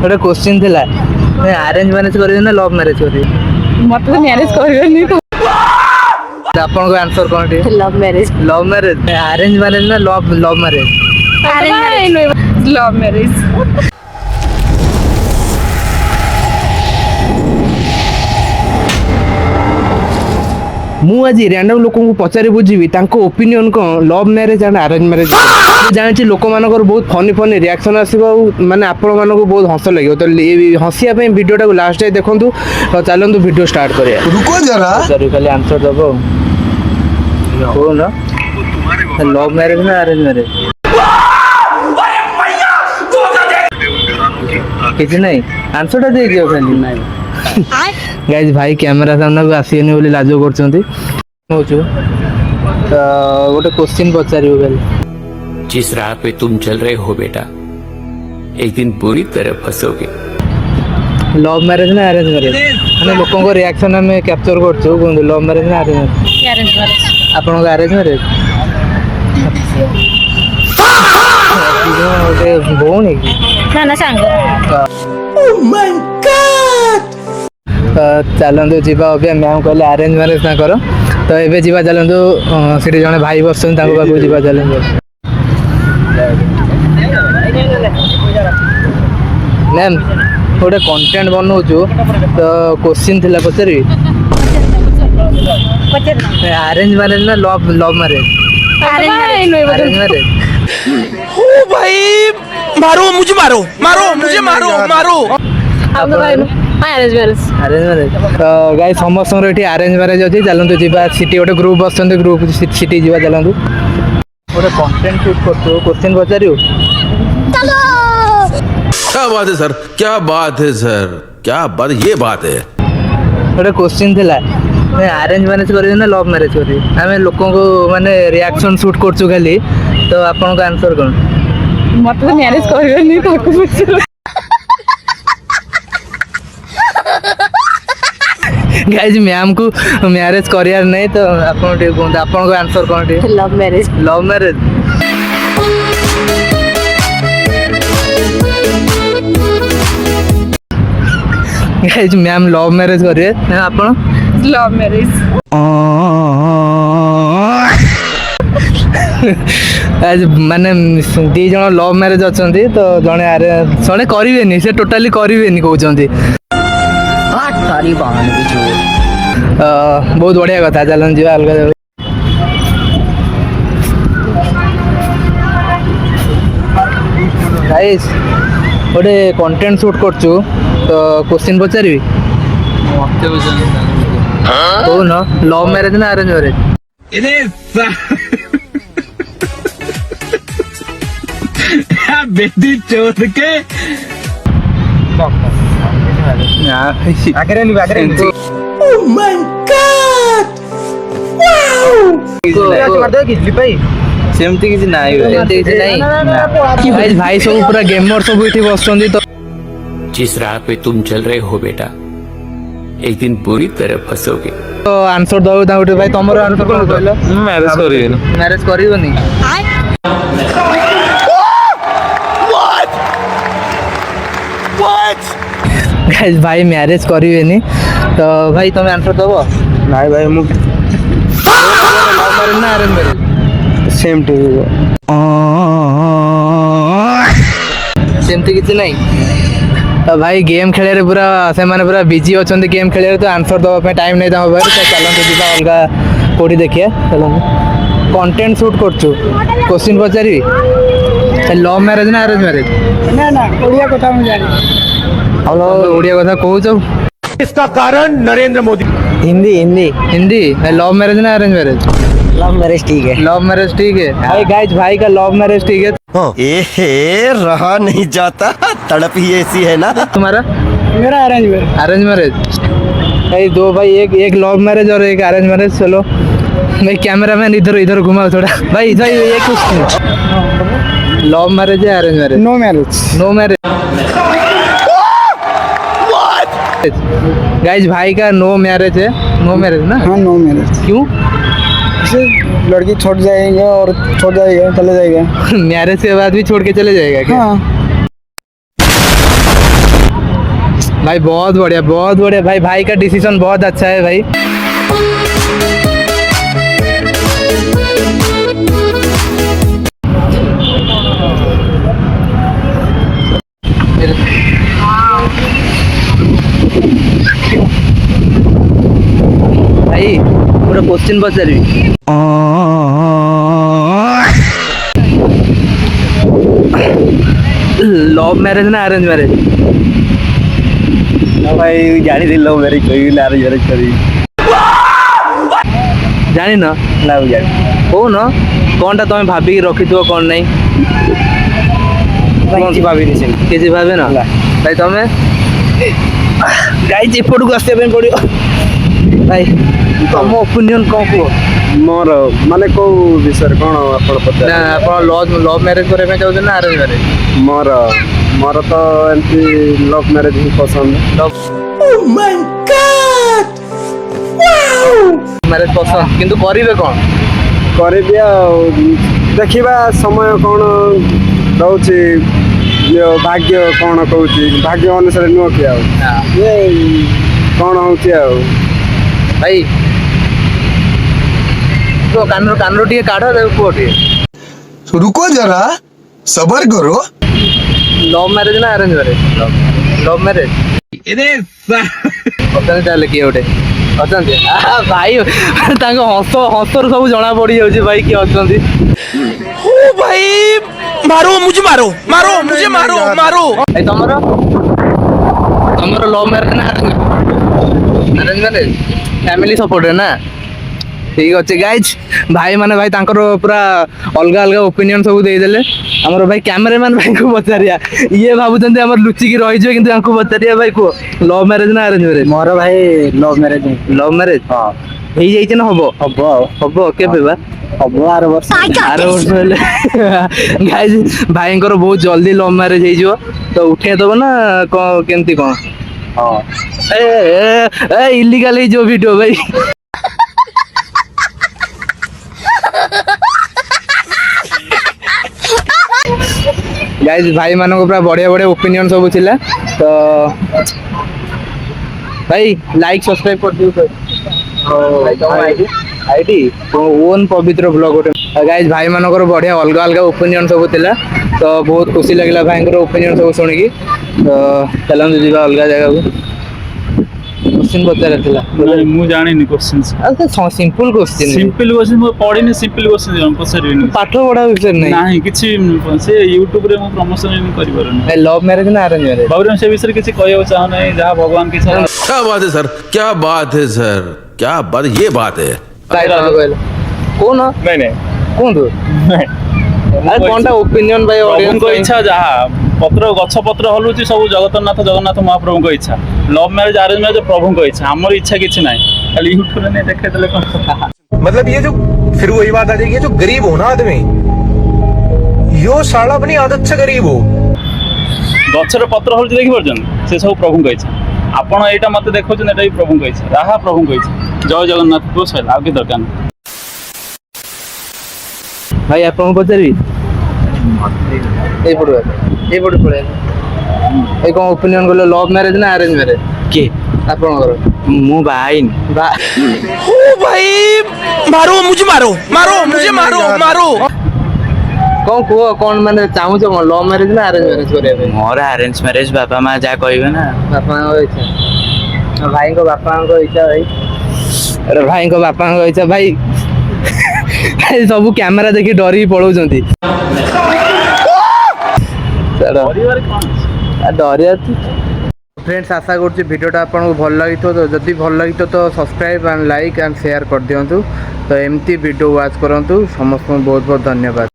गोटे क्वेश्चन थिला arrange marriage करियो ना लव मैरिज करियो मत तो मैरिज करबेनी तो आपन को आंसर कोन टी लव मैरिज अरेंज मैरिज ना लव मैरिज लव मैरिज मु आज रैंडम लोक पचारि बुझी ओपिनियन कौन love marriage and arrange marriage जानी लोक मान बहुत फनी फनी रिएक्शन आसो माने आपण मानक बहुत हस लगे तो हसिया वीडियोटा को लास्ट टाइम देखूँ चलतु वीडियो स्टार्ट करिया रुको जरा खाली आंसर दब कौन लव मैरिज ना अरेंज मैरिज किसी नहीं आंसर दे दियो खाली गाइस भाई कैमरा सामने को आसीनी बोली लाज करछंती गोटे क्वेश्चन पचारियो खाली जिस राह पे तुम चल रहे हो बेटा एक दिन बुरी तरह फंसोगे लव मैरिज ना अरेंज मैरिज माने लोगों को रिएक्शन हमें कैप्चर करछो लव मैरिज ना अरेंज मैरिज आपन को अरेंज मैरिज ओके भौणी ना ना सांग ओह माय गॉड चलतु जीवा अभी मैम कहले अरेंज मैरिज ना करो तो एबे जीवा चलतु सेठी जने भाई बसन ताको पाखु जीवा चलतु मैम गोटे कंटेंट बनाऊछु तो क्वेश्चन थिला पचारि अरेंज मैरिज ना लव मैरिज अरेंज मैरिज ओ भाई मारो मुझे मारो अरेंज मैरिज तो गाइस समस्त ये अरेंज मैरिज अच्छी चलतु जीवा सिटी गोटे ग्रुप बसते ग्रुप सिटी जीवा चलतु गोटे कंटेंट शूट कर क्वेश्चन पचारियो क्या बात है सर क्या बात है सर क्या बात ये बात है गोटे क्वेश्चन थिला अरेंज मैरिज करियो ना लव मैरिज करियो आमे लोकों को माने रिएक्शन शूट करछु खाली तो आपन को आंसर कोन मत तो मैरिज करबेनी ताको पूछो गाइस मैम को मैरिज करियार नहीं तो आपन टे कोन आपन को आंसर कोन टे love marriage guys ma'am love marriage करिए आपन लव मैरिज आज माने दी जण लव मैरिज अछंती तो जणे जणे करिवेनी से टोटली करिवेनी कहउचंती सारी बहन की झूठ बहुत बढ़िया कथा चलन जीवा अलग गाइस गोटे कंटेंट शूट करछु तो क्वेश्चन पचारि कौन लव मैरिज ना अरेंज मैरिज बेटी चोद के आगे ओह माय गॉड वाओ सेमती किसी नाही भाई सब पूरा गेमर सब इठी बसछंती तो जिस राह पे तुम चल रहे हो बेटा एक दिन बुरी तरह फंसोगे तो आंसर दो गोटे भाई तुम आंसर कोन कहलो मैरिज करिवनी गाइस भाई मैरिज करिवेनी तो भाई तुम आंसर दबो नहीं भाई मु लव मैरिज ना अरेंज मैरिज सेम टू सेमती किसी नहीं तो भाई गेम खेले पूरा से माने पूरा बिजी अच्छा गेम खेल तो आंसर दवा टाइम नहीं था तो चलते जी अलग कौटी देखिए चलते कंटेंट शूट करछु क्वेश्चन पचारि लव मैरिज ना अरेंज मैरिज ना ना ओडिया कथा हम जानी ओडिया कथा कहूच इसका कारण नरेंद्र मोदी हिंदी लव मैरिज ना अरेंज मैरिज लव मैरिज ठीक है लव मैरिज ठीक है भाई गाइस भाई का लव मैरिज ठीक है रहा नहीं जाता तड़प ही ऐसी है ना तुम्हारा मेरा अरेंज मैरिज भाई दो भाई एक लव मैरिज और एक अरेंज मैरिज चलो भाई कैमरा मैन इधर घुमाओ थोड़ा भाई ये क्वेश्चन लव मैरिज है arrange marriage no marriage guys भाई का नो मैरिज है नो मैरिज ना हाँ नो मैरिज क्यों लड़की छोड़ जाएगा और चले जाएगा मैरिज के बाद भी छोड़ के चले जाएगा क्या हाँ भाई बहुत बढ़िया भाई। भाई का डिसीजन बहुत अच्छा है भाई। भाई पूरा क्वेश्चन पचारि लव मैरिज ना अरेंज मैरिज? भाई जानी लव मैरिज करी ना अरेंज मैरिज करी जानी ना ना जानी हो ना कौन टा तुम भाभी रखी थो कौन नहीं କିଛି ଭାବିନି ସେମିତି। किसी भावे ना भाई तमें गाइज एपट को आसवा पड़ो भाई तुम ओपिनियन कौन कह ମୋର ମାନେ କୋଉ ବିଷୟରେ କ'ଣ ଆପଣ ପଚାର? ना आप लव मैरिज करने चाहते ना अरेंज मैरिज? ମୋର ତ ଏମିତି ଲଭ୍ ମ୍ୟାରେଜ୍ ହିଁ ପସନ୍ଦ। मैरिज पसंद किंतु करिवे कौन? କରିବି ଆଉ ଦେଖିବା ସମୟ କ'ଣ ରହୁଛି, ଭାଗ୍ୟ କ'ଣ କହୁଛି, ଭାଗ୍ୟ ଅନୁସାରେ ନୁହଁ କି ଆଉ ଇଏ କ'ଣ ହେଉଛି ଆଉ। भाई तो कानूर टे काढ़ पुओ टे रुको जरा सबर करो। लव मैरिज ना अरेंज मैरिज? लव मैरिज पसंद चले किए गोटे अच्छा भाई हस हसर सब जना पड़ जाऊँ भाई किए अच्छा ओ भाई मारो मुझे मारो मारो मुझे मारो मारो। तुमर लव मैरिज ना अरेंज मैरिज? फैमिली सपोर्ट है ना? ठीक अच्छे गाइज भाई माने भाई तांकर पूरा अलग अलग ओपिनियन सब देदेले। आमर भाई कैमरामैन भाई को पचारिया ये भावुं आम लुचिकी रही कि पचारिया भाई को लव मैरिज ना अरेंज मैरिज? ମୋର ଭାଇ ଲଭ୍ ମ୍ୟାରେଜ୍ ହିଁ। लव मैरिज ହଁ हो जाइए ना? हम ହବ ଆଉ हम केबे बा? ହବ ଆର ବର୍ଷ। आर वर्ष हेले गाइज भाई बहुत जल्दी लव मैरिज हो तो उठे दब ना केमती कौन? ହଁ इलिगाल जो वीडियो भाई गाइज भाई मान पूरा बढ़िया बढ़िया ओपिनियन सब थिला तो भाई लाइक सब्सक्राइब कर दियो आईडी ओन पवित्र ब्लॉग गोटे गाइज भाई मानकर बढ़िया अलग अलग ओपिनियन सब थिला तो बहुत खुशी लगिला भाई ओपिनियन सब शुणिकी तो चलते जी अलग जगह को क्वेश्चन पचार ମୁଁ ଜାଣିନି question simple question simple question ମୁଁ ପଢିନି सिंपल क्वेश्चन ପଚାରିବିନି पाठ पढ़ा विषय नहीं ନାହିଁ କିଛି ସେ ୟୁଟ୍ୟୁବ ରେ ମୁଁ ପ୍ରମୋଶନ କରିପାରୁନି लव मैरिज ना अरेंज मैरिज ବାବୁରେ ସେ ବିଷୟରେ କିଛି କହିବାକୁ ଚାହୁଁ ନାହିଁ ଯାହା ଭଗବାନ କିଛି क्या बात है सर क्या बात है सर क्या बात ये बात है। कौन ନାଇଁ ନାଇଁ କୁହନ୍ତୁ ଆରେ କଣଟା ଓପିନିଅନ ଭାଇ ପ୍ରଭୁଙ୍କ ଅଡିଏନ୍ସ ଇଚ୍ଛା ଯାହା ପତ୍ର ଗଛ ପତ୍ର ହଲୁଛି ସବୁ ଜଗନ୍ନାଥ ମହାପ୍ରଭୁଙ୍କ ଇଚ୍ଛା ଲଭ ମ୍ୟାରେଜ ଆରେଞ୍ଜ ମ୍ୟାରେଜ ପ୍ରଭୁଙ୍କ ଇଚ୍ଛା ଆମର ଇଚ୍ଛା କିଛି ନାହିଁ ଖାଲି ୟୁଟ୍ୟୁବରେ ନେଇ ଦେଖେଇଦେଲେ କଣ मतलब ये जो फिर वही बात आ जाएगी, जो गरीब हो ना आदमी, यो साला अपनी आदत से गरीब हो। ଗଛରେ ପତ୍ର ହଲୁଛି ଦେଖିପାରୁଛନ୍ତି ସେ ସବୁ ପ୍ରଭୁଙ୍କ ଇଚ୍ଛା ଆପଣ ଏଇଟା ମତେ ଦେଖାଉଛନ୍ତି ଏଇଟା ବି ପ୍ରଭୁଙ୍କ ଇଚ୍ଛା ଯାହା ପ୍ରଭୁଙ୍କ ଇଚ୍ଛା ଜୟ ଜଗନ୍ନାଥ କୁହ ସଇଲା ଆଉ କିଛି ଦରକାର ନାହିଁ ଭାଇ ଆପଣଙ୍କୁ ପଚାରିବି ଏଇପଟୁ ପଳେଇ ଏଇ କ'ଣ ଓପିନିଅନ କଲେ ଲଭ ମ୍ୟାରେଜ ନା ଆରେଞ୍ଜ ମ୍ୟାରେଜ କିଏ ଆପଣଙ୍କର? ମୁଁ ବାହା ହେଇନି। ओ भाई मारो मुझे मारो मारो मुझे मारो मारो। କ'ଣ କୁହ କ'ଣ ମାନେ ଚାହୁଁଛ କ'ଣ ଲଭ ମ୍ୟାରେଜ ନା ଆରେଞ୍ଜ ମ୍ୟାରେଜ କରିବା ପାଇଁ? ମୋର ଆରେଞ୍ଜ ମ୍ୟାରେଜ ବାପା ମା ଯାହା କହିବେ ନା। ବାପାଙ୍କ ଇଚ୍ଛା ଭାଇଙ୍କ ବାପାଙ୍କ ଇଚ୍ଛା ଭାଇ ଆରେ ଭାଇଙ୍କ ବାପାଙ୍କ ଇଚ୍ଛା ଭାଇ ସବୁ କ୍ୟାମେରା ଦେଖି ଡରିକି ପଳଉଛନ୍ତି ଡରିବା फ्रेंड्स आशा करुँच भिडियोटा आपको भल लगी तो जदि भल लगी तो subscribe and like and share कर दिंतु तो एमती वीडियो वाच करूँ समस्त बहुत बहुत धन्यवाद।